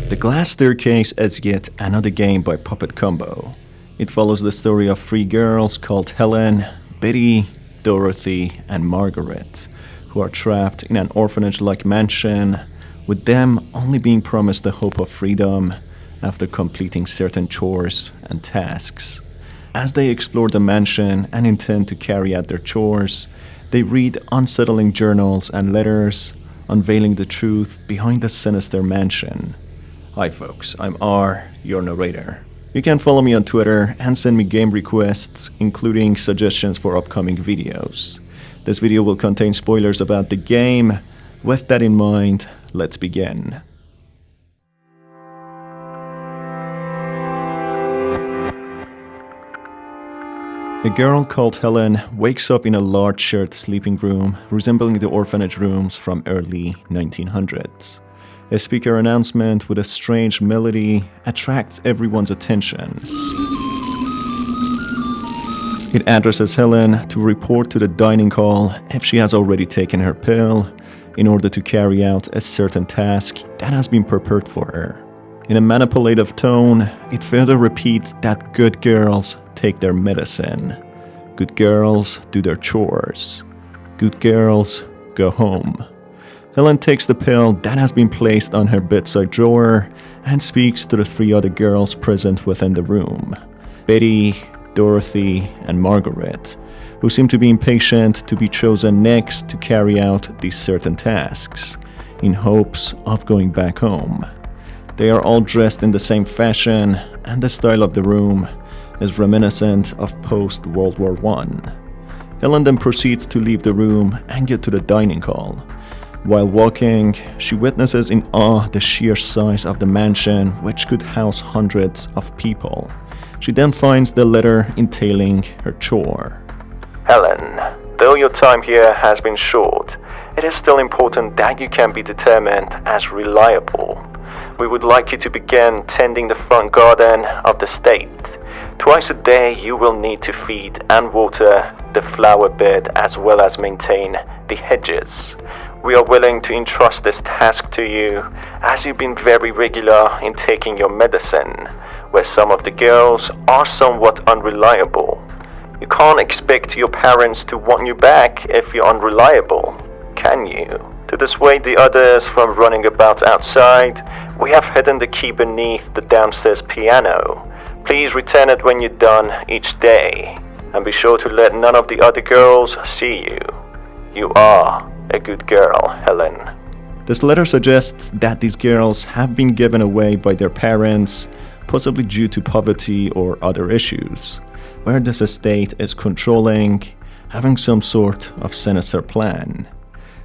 The Glass Staircase is yet another game by Puppet Combo. It follows the story of three girls called Helen, Betty, Dorothy, and Margaret, who are trapped in an orphanage-like mansion, with them only being promised the hope of freedom after completing certain chores and tasks. As they explore the mansion and intend to carry out their chores, they read unsettling journals and letters, unveiling the truth behind the sinister mansion. Hi folks, I'm R, your narrator. You can follow me on Twitter and send me game requests, including suggestions for upcoming videos. This video will contain spoilers about the game. With that in mind, let's begin. A girl called Helen wakes up in a large shared sleeping room resembling the orphanage rooms from early 1900s. A speaker announcement with a strange melody attracts everyone's attention. It addresses Helen to report to the dining hall if she has already taken her pill in order to carry out a certain task that has been prepared for her. In a manipulative tone, it further repeats that good girls take their medicine. Good girls do their chores. Good girls go home. Helen takes the pill that has been placed on her bedside drawer and speaks to the three other girls present within the room. Betty, Dorothy, and Margaret, who seem to be impatient to be chosen next to carry out these certain tasks, in hopes of going back home. They are all dressed in the same fashion, and the style of the room is reminiscent of post-World War I. Helen then proceeds to leave the room and get to the dining hall. While walking, she witnesses in awe the sheer size of the mansion, which could house hundreds of people. She then finds the letter entailing her chore. Helen, though your time here has been short, it is still important that you can be determined as reliable. We would like you to begin tending the front garden of the estate. Twice a day you will need to feed and water the flower bed as well as maintain the hedges. We are willing to entrust this task to you as you've been very regular in taking your medicine, where some of the girls are somewhat unreliable. You can't expect your parents to want you back if you're unreliable, can you? To dissuade the others from running about outside, we have hidden the key beneath the downstairs piano. Please return it when you're done each day, and be sure to let none of the other girls see you. You are a good girl, Helen. This letter suggests that these girls have been given away by their parents, possibly due to poverty or other issues, where this estate is controlling, having some sort of sinister plan.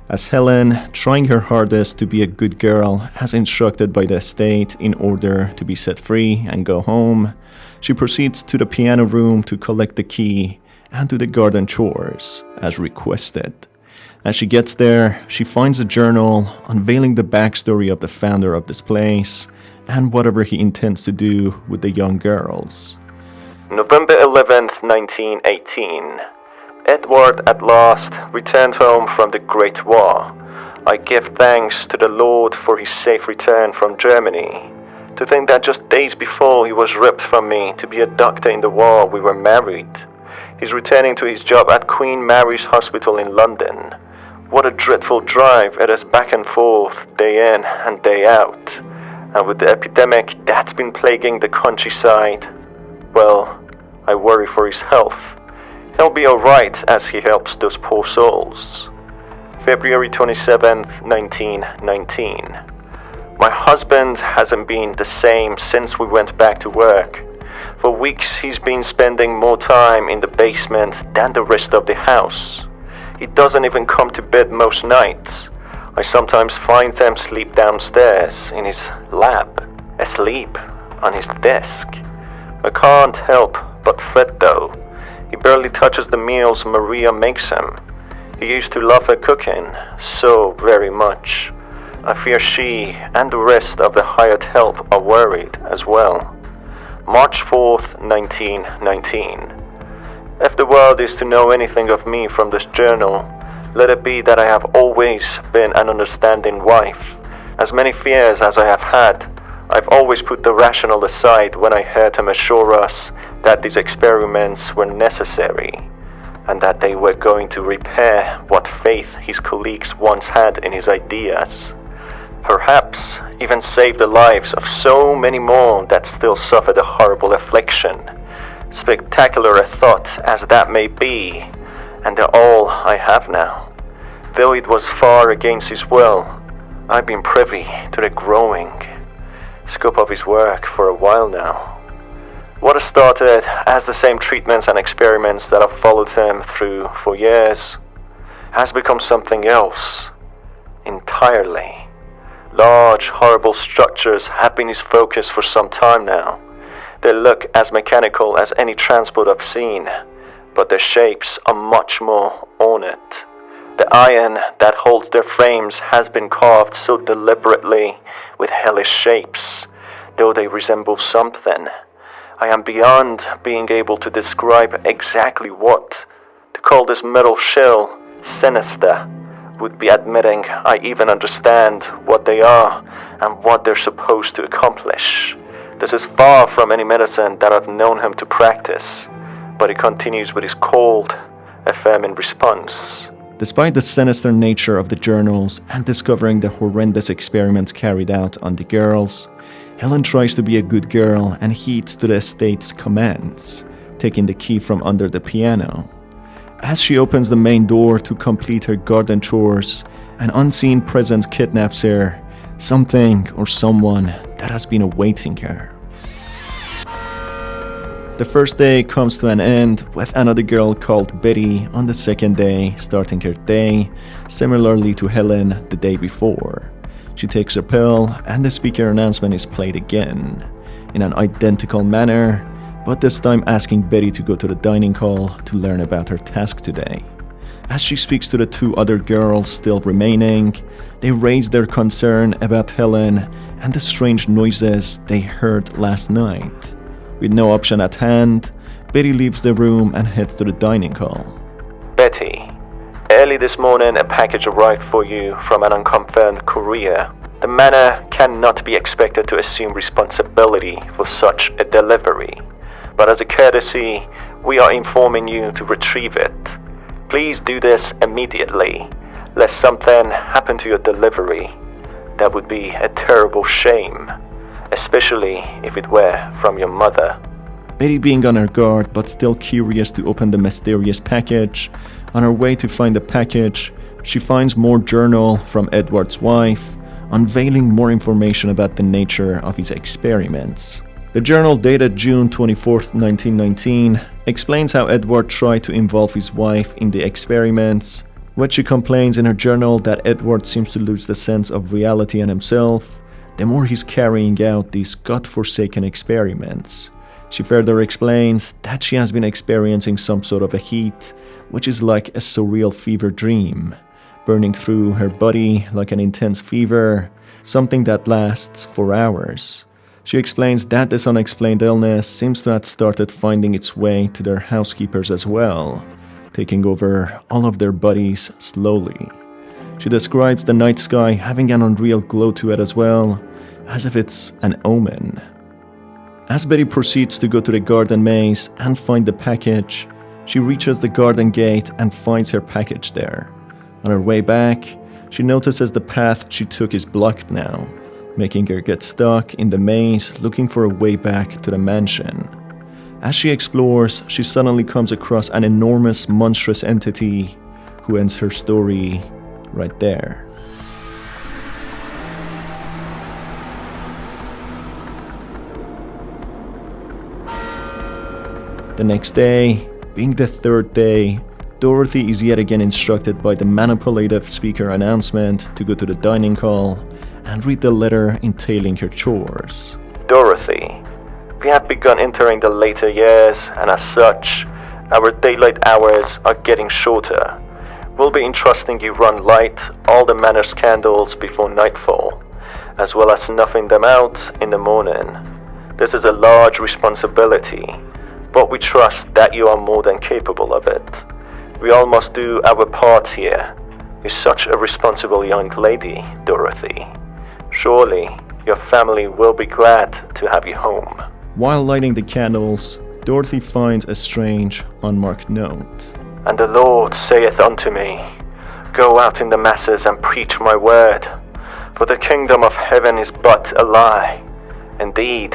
As Helen, trying her hardest to be a good girl as instructed by the estate in order to be set free and go home, she proceeds to the piano room to collect the key and do the garden chores as requested. As she gets there, she finds a journal unveiling the backstory of the founder of this place and whatever he intends to do with the young girls. November 11th, 1918. Edward at last returned home from the Great War. I give thanks to the Lord for his safe return from Germany. To think that just days before he was ripped from me to be a doctor in the war, we were married. He's returning to his job at Queen Mary's Hospital in London. What a dreadful drive it is back and forth, day in and day out. And with the epidemic that's been plaguing the countryside, well, I worry for his health. He'll be alright as he helps those poor souls. February 27th, 1919. My husband hasn't been the same since we went back to work. For weeks he's been spending more time in the basement than the rest of the house. He doesn't even come to bed most nights. I sometimes find him sleep downstairs in his lab, asleep on his desk. I can't help but fret though. He barely touches the meals Maria makes him. He used to love her cooking so very much. I fear she and the rest of the hired help are worried as well. March 4th, 1919. If the world is to know anything of me from this journal, let it be that I have always been an understanding wife. As many fears as I have had, I've always put the rational aside when I heard him assure us that these experiments were necessary, and that they were going to repair what faith his colleagues once had in his ideas. Perhaps even save the lives of so many more that still suffer the horrible affliction. Spectacular a thought as that may be, and they're all I have now. Though it was far against his will, I've been privy to the growing scope of his work for a while now. What has started as the same treatments and experiments that I've followed him through for years has become something else entirely. Large, horrible structures have been his focus for some time now. They look as mechanical as any transport I've seen, but their shapes are much more ornate. The iron that holds their frames has been carved so deliberately with hellish shapes, though they resemble something. I am beyond being able to describe exactly what. To call this metal shell sinister would be admitting I even understand what they are and what they're supposed to accomplish. This is far from any medicine that I've known him to practice, but he continues with his cold, affirming response. Despite the sinister nature of the journals and discovering the horrendous experiments carried out on the girls, Helen tries to be a good girl and heeds to the estate's commands, taking the key from under the piano. As she opens the main door to complete her garden chores, an unseen presence kidnaps her, something or someone that has been awaiting her. The first day comes to an end with another girl called Betty on the second day starting her day, similarly to Helen the day before. She takes her pill and the speaker announcement is played again, in an identical manner, but this time asking Betty to go to the dining hall to learn about her task today. As she speaks to the two other girls still remaining, they raise their concern about Helen and the strange noises they heard last night. With no option at hand, Betty leaves the room and heads to the dining hall. Betty, early this morning a package arrived for you from an unconfirmed courier. The manor cannot be expected to assume responsibility for such a delivery, but as a courtesy, we are informing you to retrieve it. Please do this immediately, lest something happen to your delivery. That would be a terrible shame, especially if it were from your mother. Betty being on her guard but still curious to open the mysterious package, on her way to find the package, she finds more journal from Edward's wife, unveiling more information about the nature of his experiments. The journal dated June 24, 1919, explains how Edward tried to involve his wife in the experiments, when she complains in her journal that Edward seems to lose the sense of reality and himself, the more he's carrying out these god-forsaken experiments. She further explains that she has been experiencing some sort of a heat, which is like a surreal fever dream, burning through her body like an intense fever, something that lasts for hours. She explains that this unexplained illness seems to have started finding its way to their housekeepers as well, taking over all of their bodies slowly. She describes the night sky having an unreal glow to it as well, as if it's an omen. As Betty proceeds to go to the garden maze and find the package, she reaches the garden gate and finds her package there. On her way back, she notices the path she took is blocked now, making her get stuck in the maze looking for a way back to the mansion. As she explores, she suddenly comes across an enormous, monstrous entity who ends her story right there. The next day, being the third day, Dorothy is yet again instructed by the manipulative speaker announcement to go to the dining hall and read the letter entailing her chores. Dorothy, we have begun entering the later years, and as such, our daylight hours are getting shorter. We'll be entrusting you run light all the manor's candles before nightfall, as well as snuffing them out in the morning. This is a large responsibility, but we trust that you are more than capable of it. We all must do our part here. You're such a responsible young lady, Dorothy. Surely, your family will be glad to have you home. While lighting the candles, Dorothy finds a strange, unmarked note. And the Lord saith unto me, Go out in the masses and preach my word, for the kingdom of heaven is but a lie. Indeed,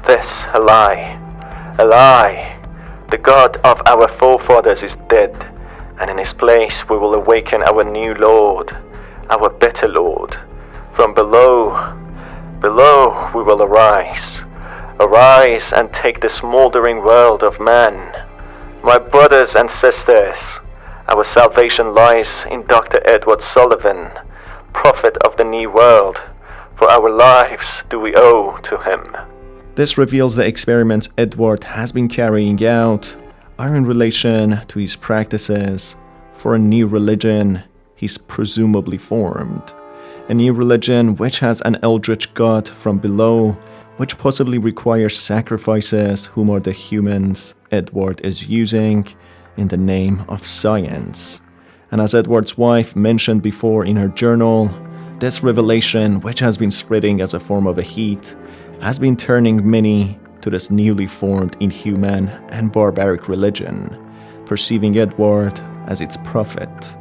this a lie. A lie. The God of our forefathers is dead, and in his place we will awaken our new Lord, our better Lord. From below we will arise. Arise and take the smoldering world of man. My brothers and sisters, our salvation lies in Dr. Edward Sullivan, prophet of the New World, for our lives do we owe to him. This reveals the experiments Edward has been carrying out are in relation to his practices for a new religion he's presumably formed. A new religion which has an eldritch god from below, which possibly requires sacrifices whom are the humans Edward is using in the name of science. And as Edward's wife mentioned before in her journal, this revelation, which has been spreading as a form of a heat, has been turning many to this newly formed inhuman and barbaric religion, perceiving Edward as its prophet.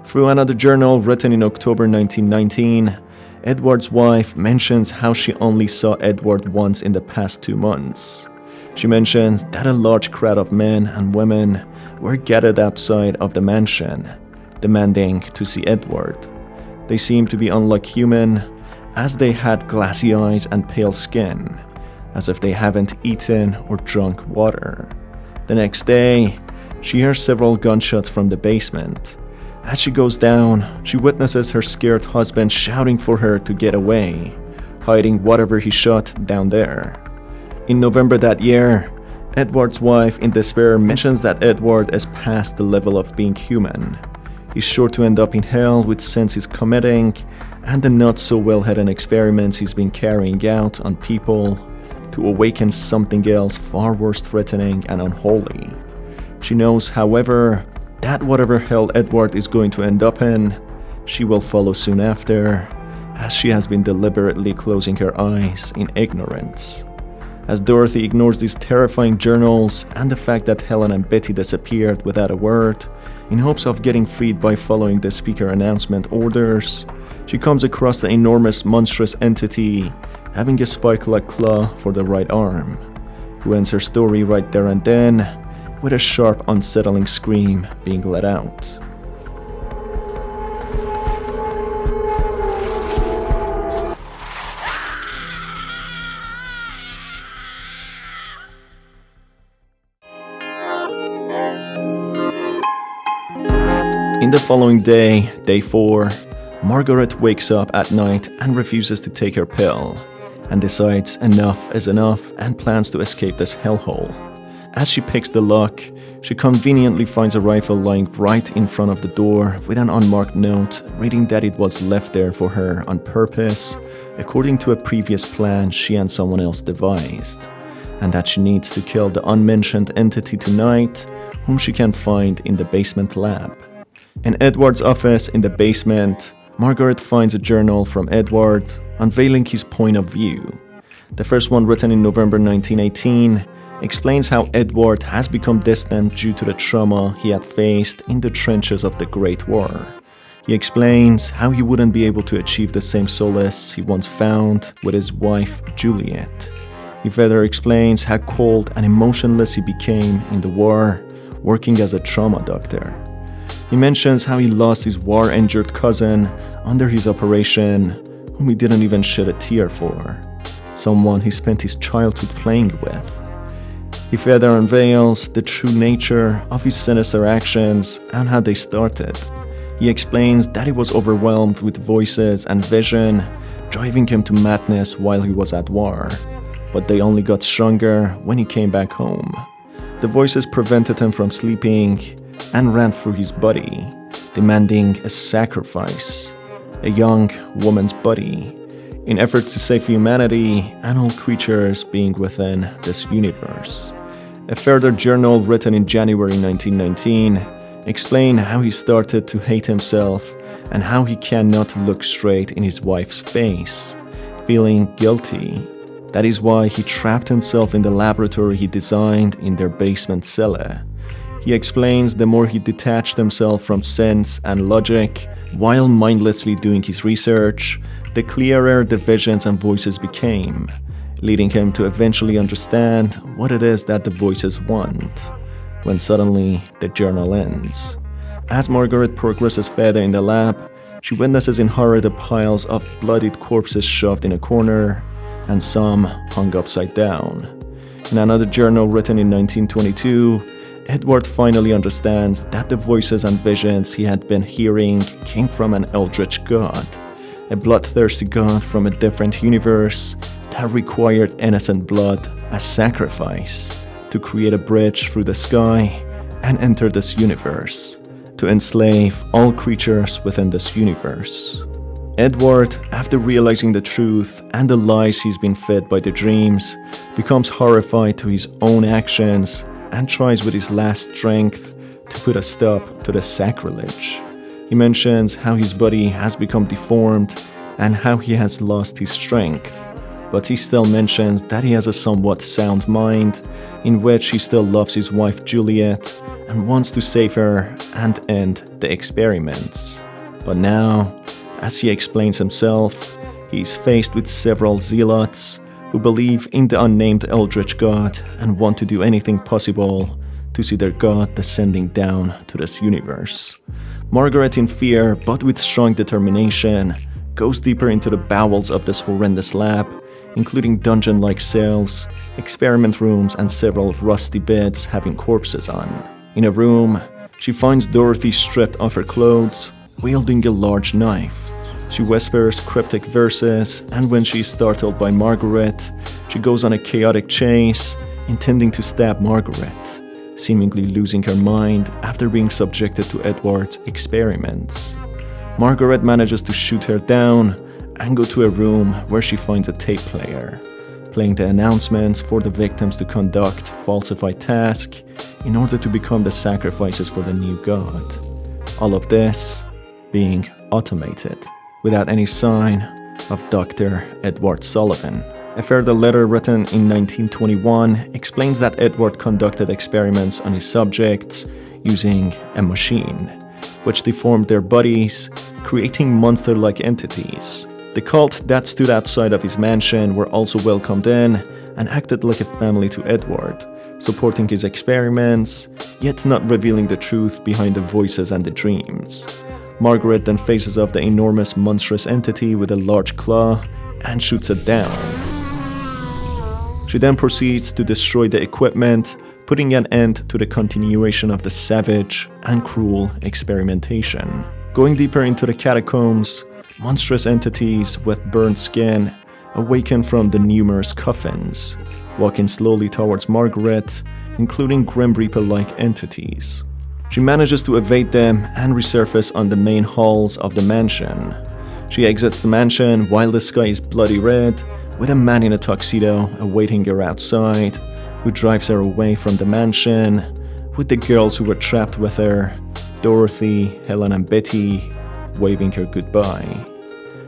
Through another journal written in October 1919, Edward's wife mentions how she only saw Edward once in the past 2 months. She mentions that a large crowd of men and women were gathered outside of the mansion, demanding to see Edward. They seemed to be unlike human, as they had glassy eyes and pale skin, as if they haven't eaten or drunk water. The next day, she hears several gunshots from the basement. As she goes down, she witnesses her scared husband shouting for her to get away, hiding whatever he shot down there. In November that year, Edward's wife in despair mentions that Edward is past the level of being human. He's sure to end up in hell with sins he's committing and the not so well hidden experiments he's been carrying out on people to awaken something else far worse threatening and unholy. She knows, however, that whatever hell Edward is going to end up in, she will follow soon after, as she has been deliberately closing her eyes in ignorance. As Dorothy ignores these terrifying journals and the fact that Helen and Betty disappeared without a word, in hopes of getting freed by following the speaker announcement orders, she comes across the enormous monstrous entity having a spike-like claw for the right arm, who ends her story right there and then, with a sharp, unsettling scream being let out. In the following day, day 4, Margaret wakes up at night and refuses to take her pill, and decides enough is enough and plans to escape this hellhole. As she picks the lock, she conveniently finds a rifle lying right in front of the door with an unmarked note reading that it was left there for her on purpose, according to a previous plan she and someone else devised, and that she needs to kill the unmentioned entity tonight, whom she can find in the basement lab. In Edward's office in the basement, Margaret finds a journal from Edward unveiling his point of view. The first one, written in November 1918, explains how Edward has become distant due to the trauma he had faced in the trenches of the Great War. He explains how he wouldn't be able to achieve the same solace he once found with his wife Juliet. He further explains how cold and emotionless he became in the war, working as a trauma doctor. He mentions how he lost his war-injured cousin under his operation, whom he didn't even shed a tear for, someone he spent his childhood playing with. He further unveils the true nature of his sinister actions and how they started. He explains that he was overwhelmed with voices and vision, driving him to madness while he was at war, but they only got stronger when he came back home. The voices prevented him from sleeping and ran through his body, demanding a sacrifice, a young woman's body, in efforts to save humanity and all creatures being within this universe. A further journal written in January 1919 explained how he started to hate himself and how he cannot look straight in his wife's face, feeling guilty. That is why he trapped himself in the laboratory he designed in their basement cellar. He explains the more he detached himself from sense and logic while mindlessly doing his research, the clearer the visions and voices became, leading him to eventually understand what it is that the voices want, when suddenly the journal ends. As Margaret progresses further in the lab, she witnesses in horror the piles of bloodied corpses shoved in a corner, and some hung upside down. In another journal written in 1922, Edward finally understands that the voices and visions he had been hearing came from an eldritch god, a bloodthirsty god from a different universe that required innocent blood as sacrifice to create a bridge through the sky and enter this universe, to enslave all creatures within this universe. Edward, after realizing the truth and the lies he's been fed by the dreams, becomes horrified to his own actions and tries with his last strength to put a stop to the sacrilege. He mentions how his body has become deformed and how he has lost his strength, but he still mentions that he has a somewhat sound mind in which he still loves his wife Juliet and wants to save her and end the experiments. But now, as he explains himself, he is faced with several zealots who believe in the unnamed eldritch god and want to do anything possible to see their god descending down to this universe. Margaret, in fear but with strong determination, goes deeper into the bowels of this horrendous lab, including dungeon-like cells, experiment rooms, and several rusty beds having corpses on. In a room, she finds Dorothy stripped of her clothes, wielding a large knife. She whispers cryptic verses, and when she is startled by Margaret, she goes on a chaotic chase, intending to stab Margaret, seemingly losing her mind after being subjected to Edward's experiments. Margaret manages to shoot her down and go to a room where she finds a tape player, playing the announcements for the victims to conduct falsified tasks in order to become the sacrifices for the new god. All of this being automated, without any sign of Dr. Edward Sullivan. A further letter written in 1921 explains that Edward conducted experiments on his subjects using a machine, which deformed their bodies, creating monster-like entities. The cult that stood outside of his mansion were also welcomed in and acted like a family to Edward, supporting his experiments, yet not revealing the truth behind the voices and the dreams. Margaret then faces off the enormous monstrous entity with a large claw and shoots it down. She then proceeds to destroy the equipment, putting an end to the continuation of the savage and cruel experimentation. Going deeper into the catacombs, monstrous entities with burnt skin awaken from the numerous coffins, walking slowly towards Margaret, including Grim Reaper-like entities. She manages to evade them and resurface on the main halls of the mansion. She exits the mansion while the sky is bloody red, with a man in a tuxedo awaiting her outside, who drives her away from the mansion, with the girls who were trapped with her, Dorothy, Helen, and Betty, waving her goodbye.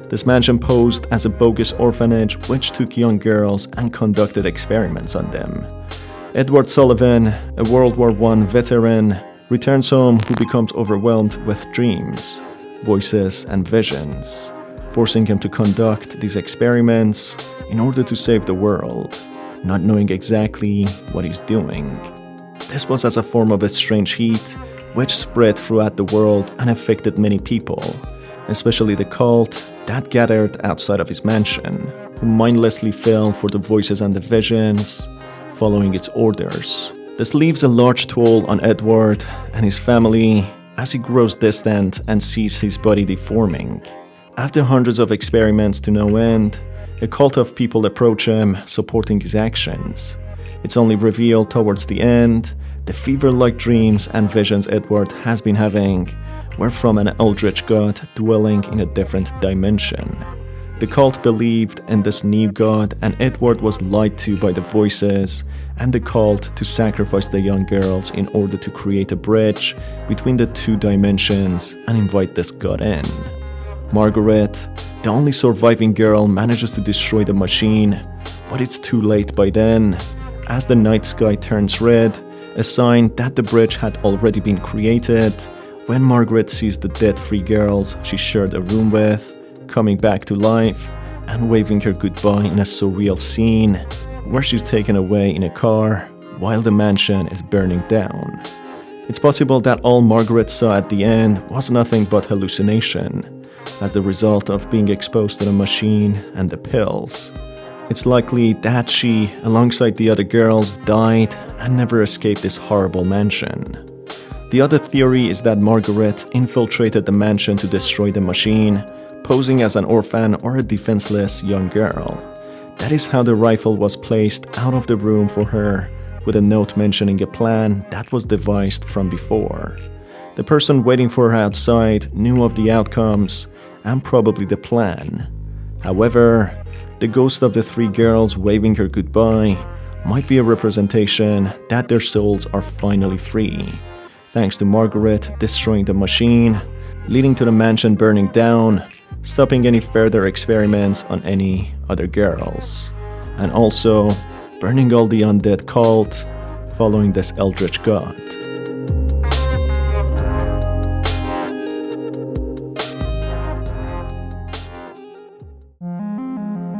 This mansion posed as a bogus orphanage which took young girls and conducted experiments on them. Edward Sullivan, a World War I veteran, returns home who becomes overwhelmed with dreams, voices, and visions, forcing him to conduct these experiments in order to save the world, not knowing exactly what he's doing. This was as a form of a strange heat which spread throughout the world and affected many people, especially the cult that gathered outside of his mansion, who mindlessly fell for the voices and the visions, following its orders. This leaves a large toll on Edward and his family as he grows distant and sees his body deforming. After hundreds of experiments to no end, a cult of people approach him, supporting his actions. It's only revealed towards the end the fever-like dreams and visions Edward has been having were from an eldritch god dwelling in a different dimension. The cult believed in this new god, and Edward was lied to by the voices and the cult to sacrifice the young girls in order to create a bridge between the two dimensions and invite this god in. Margaret, the only surviving girl, manages to destroy the machine, but it's too late by then. As the night sky turns red, a sign that the bridge had already been created, when Margaret sees the dead 3 girls she shared a room with, coming back to life and waving her goodbye in a surreal scene where she's taken away in a car while the mansion is burning down. It's possible that all Margaret saw at the end was nothing but hallucination, as the result of being exposed to the machine and the pills. It's likely that she, alongside the other girls, died and never escaped this horrible mansion. The other theory is that Margaret infiltrated the mansion to destroy the machine, posing as an orphan or a defenseless young girl. That is how the rifle was placed out of the room for her, with a note mentioning a plan that was devised from before. The person waiting for her outside knew of the outcomes and probably the plan. However, the ghost of the 3 girls waving her goodbye might be a representation that their souls are finally free, thanks to Margaret destroying the machine, leading to the mansion burning down, stopping any further experiments on any other girls, and also burning all the undead cult following this eldritch god.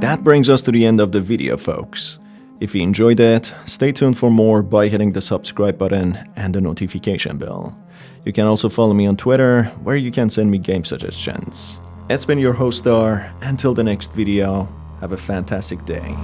That brings us to the end of the video, folks. If you enjoyed it, stay tuned for more by hitting the subscribe button and the notification bell. You can also follow me on Twitter, where you can send me game suggestions. It's been your host Star. Until the next video, have a fantastic day.